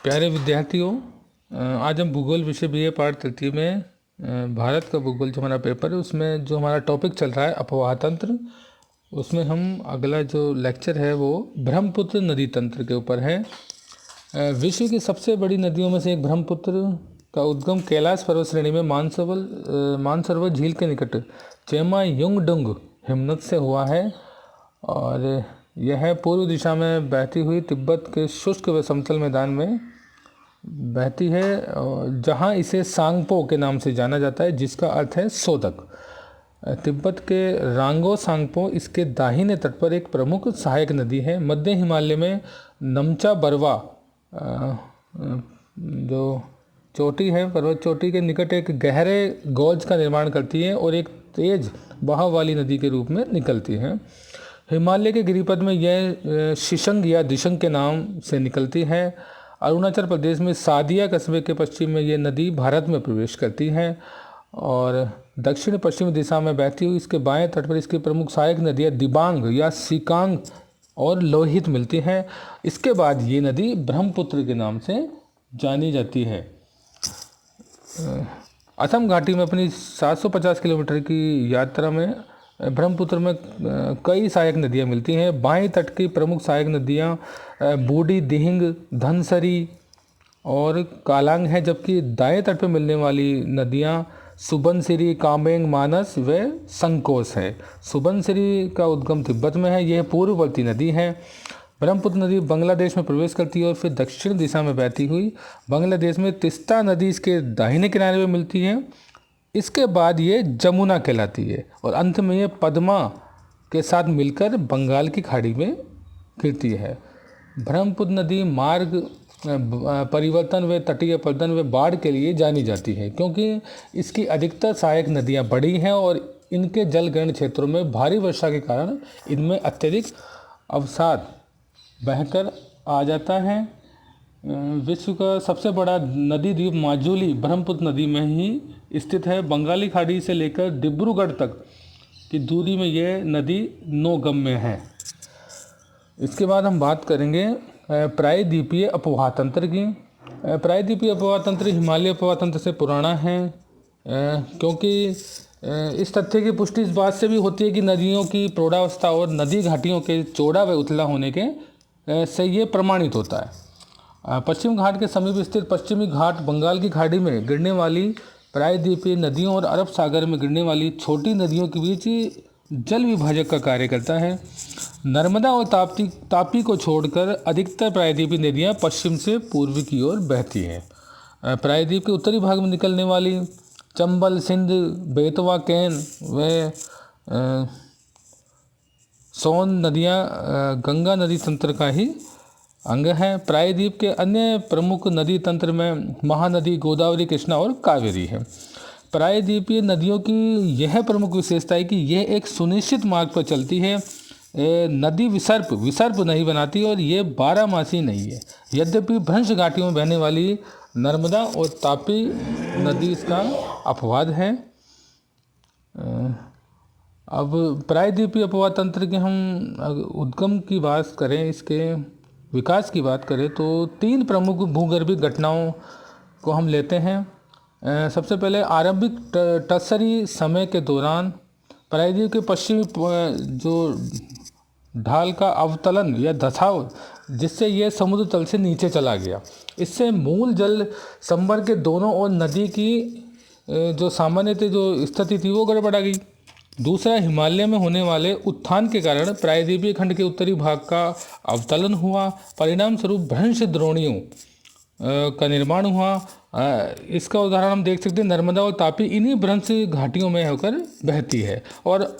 प्यारे विद्यार्थियों, आज हम भूगोल विषय BA पाठ तृतीय में भारत का भूगोल जो हमारा पेपर है उसमें जो हमारा टॉपिक चल रहा है अफवाह तंत्र, उसमें हम अगला जो लेक्चर है वो ब्रह्मपुत्र नदी तंत्र के ऊपर है। विश्व की सबसे बड़ी नदियों में से एक ब्रह्मपुत्र का उद्गम कैलाश पर्वत श्रेणी में मानसरोवर झील के निकट चेमायुंगडुंग हिमनद से हुआ है और यह पूर्व दिशा में बहती हुई तिब्बत के शुष्क व समतल मैदान में बहती है, जहां इसे सांगपो के नाम से जाना जाता है, जिसका अर्थ है सोदक। तिब्बत के रांगो सांगपो इसके दाहिने तट पर एक प्रमुख सहायक नदी है। मध्य हिमालय में नमचा बरवा जो चोटी है, पर्वत चोटी के निकट एक गहरे गौज का निर्माण करती है और एक तेज बहाव वाली नदी के रूप में निकलती है। हिमालय के गिरिपथ में यह शिशंग या दिशंग के नाम से निकलती है। अरुणाचल प्रदेश में सादिया कस्बे के पश्चिम में यह नदी भारत में प्रवेश करती है और दक्षिण पश्चिम दिशा में बहती हुई इसके बाएं तट पर इसकी प्रमुख सहायक नदियाँ दिबांग या सिकांग और लोहित मिलती हैं। इसके बाद ये नदी ब्रह्मपुत्र के नाम से जानी जाती है। असम घाटी में अपनी 750 किलोमीटर की यात्रा में ब्रह्मपुत्र में कई सहायक नदियाँ मिलती हैं। बाएं तट की प्रमुख सहायक नदियाँ बूढ़ी दिहिंग, धनसरी और कालांग हैं, जबकि दाएं तट पर मिलने वाली नदियाँ सुबनसिरी, कामेंग, मानस व संकोस है। सुबनसिरी का उद्गम तिब्बत में है, यह पूर्ववर्ती नदी है। ब्रह्मपुत्र नदी बांग्लादेश में प्रवेश करती है और फिर दक्षिण दिशा में बहती हुई बांग्लादेश में तिस्ता नदी इसके दाहिने किनारे में मिलती है। इसके बाद ये जमुना कहलाती है और अंत में ये पद्मा के साथ मिलकर बंगाल की खाड़ी में गिरती है। ब्रह्मपुत्र नदी मार्ग परिवर्तन व तटीय प्रबंधन व बाढ़ के लिए जानी जाती है, क्योंकि इसकी अधिकतर सहायक नदियाँ बड़ी हैं और इनके जलग्रहण क्षेत्रों में भारी वर्षा के कारण इनमें अत्यधिक अवसाद बहकर आ जाता है। विश्व का सबसे बड़ा नदी द्वीप माजुली ब्रह्मपुत्र नदी में ही स्थित है। बंगाली खाड़ी से लेकर डिब्रूगढ़ तक की दूरी में यह नदी नौगम्य है। इसके बाद हम बात करेंगे प्रायद्वीपीय अफवाह तंत्र की। प्रायद्वीपीय अफवाह तंत्र हिमालय अफवाह तंत्र से पुराना है, क्योंकि इस तथ्य की पुष्टि इस बात से भी होती है कि नदियों की प्रौढ़ावस्था और नदी घाटियों के चौड़ा व उथला होने के से ये प्रमाणित होता है। पश्चिम घाट के समीप स्थित पश्चिमी घाट बंगाल की खाड़ी में गिरने वाली प्रायद्वीपीय नदियों और अरब सागर में गिरने वाली छोटी नदियों के बीच जल विभाजक का कार्य करता है। नर्मदा और तापी को छोड़कर अधिकतर प्रायद्वीपीय नदियाँ पश्चिम से पूर्व की ओर बहती हैं। प्रायद्वीप के उत्तरी भाग में निकलने वाली चंबल, सिंध, बेतवा, कैन व सोन नदियाँ गंगा नदी तंत्र का ही अंग है। प्रायद्वीप के अन्य प्रमुख नदी तंत्र में महानदी, गोदावरी, कृष्णा और कावेरी है। प्रायद्वीपीय नदियों की यह प्रमुख विशेषता है कि यह एक सुनिश्चित मार्ग पर चलती है। नदी विसर्प नहीं बनाती और ये 12मासी नहीं है। यद्यपि भ्रंश घाटियों में बहने वाली नर्मदा और तापी नदी इसका अपवाद है। अब प्रायद्वीपीय अफवाह तंत्र के हम उद्गम की बात करें, इसके विकास की बात करें तो 3 प्रमुख भूगर्भीय घटनाओं को हम लेते हैं। सबसे पहले आरंभिक टसरी समय के दौरान प्रायद्वीप के पश्चिमी जो ढाल का अवतलन या धसाव, जिससे यह समुद्र तल से नीचे चला गया। इससे मूल जल संभर के दोनों ओर नदी की जो सामान्य जो स्थिति थी वो गड़बड़ा गई। दूसरा, हिमालय में होने वाले उत्थान के कारण प्रायद्वीपीय खंड के उत्तरी भाग का अवतलन हुआ। परिणाम स्वरूप भ्रंश द्रोणियों का निर्माण हुआ। इसका उदाहरण हम देख सकते हैं, नर्मदा और तापी इन्हीं भ्रंश घाटियों में होकर बहती है और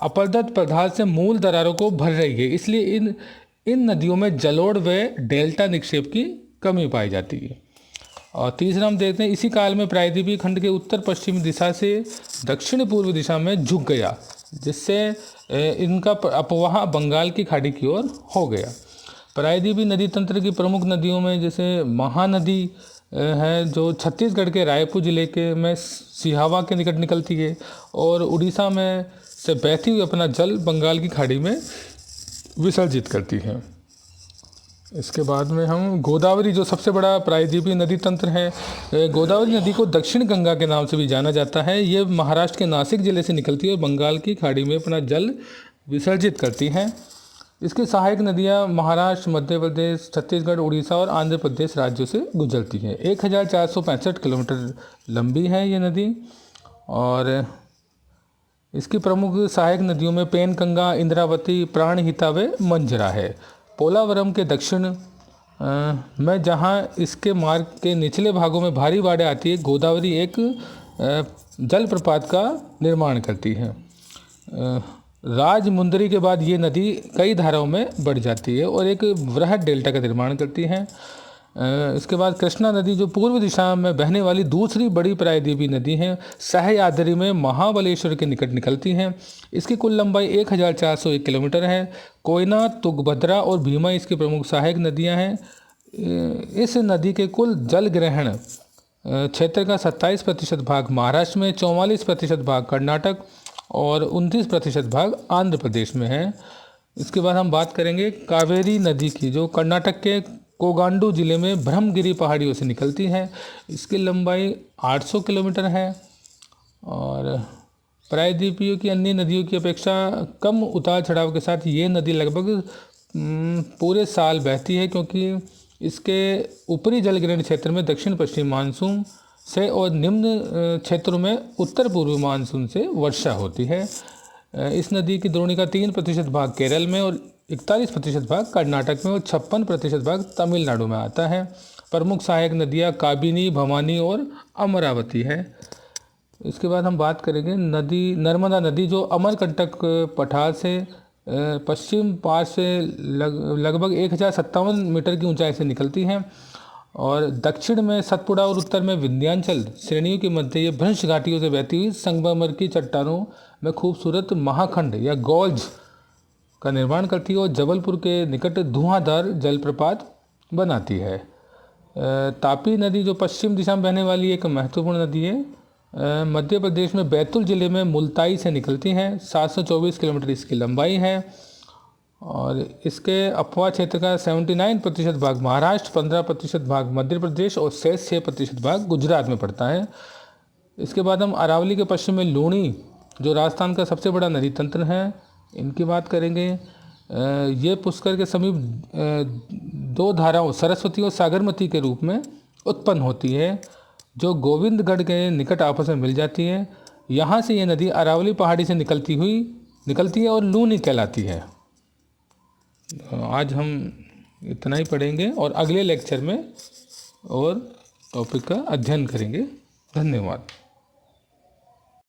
अपरदत्त पदार्थ से मूल दरारों को भर रही है। इसलिए इन नदियों में जलोढ़ व डेल्टा निक्षेप की कमी पाई जाती है। और तीसरा हम देखते हैं, इसी काल में प्रायद्वीपीय खंड के उत्तर पश्चिमी दिशा से दक्षिण पूर्व दिशा में झुक गया, जिससे इनका अपवाह बंगाल की खाड़ी की ओर हो गया। प्रायद्वीपीय नदी तंत्र की प्रमुख नदियों में जैसे महानदी है, जो छत्तीसगढ़ के रायपुर जिले के में सिहावा के निकट निकलती है और उड़ीसा में से बहती हुई अपना जल बंगाल की खाड़ी में विसर्जित करती है। इसके बाद में हम गोदावरी, जो सबसे बड़ा प्रायद्वीपीय नदी तंत्र है। गोदावरी नदी को दक्षिण गंगा के नाम से भी जाना जाता है। ये महाराष्ट्र के नासिक जिले से निकलती है और बंगाल की खाड़ी में अपना जल विसर्जित करती हैं। इसकी सहायक नदियाँ महाराष्ट्र, मध्य प्रदेश, छत्तीसगढ़, उड़ीसा और आंध्र प्रदेश राज्यों से गुजरती हैं। 1465 किलोमीटर लंबी है ये नदी। और इसकी प्रमुख सहायक नदियों में पेनगंगा, इंद्रावती, प्राणहिता व मंजरा है। पोलावरम के दक्षिण में जहाँ इसके मार्ग के निचले भागों में भारी बाढ़ें आती है, गोदावरी एक जलप्रपात का निर्माण करती है। राजमुंदरी के बाद ये नदी कई धाराओं में बढ़ जाती है और एक वृहद डेल्टा का निर्माण करती है। इसके बाद कृष्णा नदी, जो पूर्व दिशा में बहने वाली दूसरी बड़ी प्रायद्वीपीय नदी है, सह्याद्री में महाबलेश्वर के निकट निकलती हैं। इसकी कुल लंबाई 1401 किलोमीटर है। कोयना, तुंगभद्रा और भीमा इसकी प्रमुख सहायक नदियां हैं। इस नदी के कुल जल ग्रहण क्षेत्र का 27% भाग महाराष्ट्र में, 44% भाग कर्नाटक और 29% भाग आंध्र प्रदेश में है। इसके बाद हम बात करेंगे कावेरी नदी की, जो कर्नाटक के कोगांडू जिले में ब्रह्मगिरी पहाड़ियों से निकलती है। इसकी लंबाई 800 किलोमीटर है और प्रायद्वीपीय की अन्य नदियों की अपेक्षा कम उतार चढ़ाव के साथ ये नदी लगभग पूरे साल बहती है, क्योंकि इसके ऊपरी जलग्रहण क्षेत्र में दक्षिण पश्चिम मानसून से और निम्न क्षेत्रों में उत्तर पूर्वी मानसून से वर्षा होती है। इस नदी की द्रोणिका 3% भाग केरल में और 41% भाग कर्नाटक में और 56% भाग तमिलनाडु में आता है। प्रमुख सहायक नदियाँ काबिनी, भवानी और अमरावती है। इसके बाद हम बात करेंगे नर्मदा नदी, जो अमरकंटक पठार से पश्चिम पार से लगभग 1057 मीटर की ऊंचाई से निकलती है और दक्षिण में सतपुड़ा और उत्तर में विंध्याचल श्रेणियों के मध्य ये भ्रंश घाटियों से बहती हुई संगमरमर की चट्टानों में खूबसूरत महाखंड या गॉल्ज का निर्माण करती है और जबलपुर के निकट धुआंधार जलप्रपात बनाती है। तापी नदी, जो पश्चिम दिशा में बहने वाली एक महत्वपूर्ण नदी है, मध्य प्रदेश में बैतूल जिले में मुल्ताई से निकलती हैं। 724 किलोमीटर इसकी लंबाई है और इसके अपवा क्षेत्र का 79% भाग महाराष्ट्र, 15% भाग मध्य प्रदेश और शेष 6% भाग गुजरात में पड़ता है। इसके बाद हम अरावली के पश्चिम में लूणी, जो राजस्थान का सबसे बड़ा नदी तंत्र है, इनकी बात करेंगे। ये पुष्कर के समीप दो धाराओं सरस्वती और सागरमती के रूप में उत्पन्न होती है, जो गोविंदगढ़ के निकट आपस में मिल जाती है। यहाँ से ये नदी अरावली पहाड़ी से निकलती है और लूनी कहलाती है। आज हम इतना ही पढ़ेंगे और अगले लेक्चर में और टॉपिक का अध्ययन करेंगे। धन्यवाद।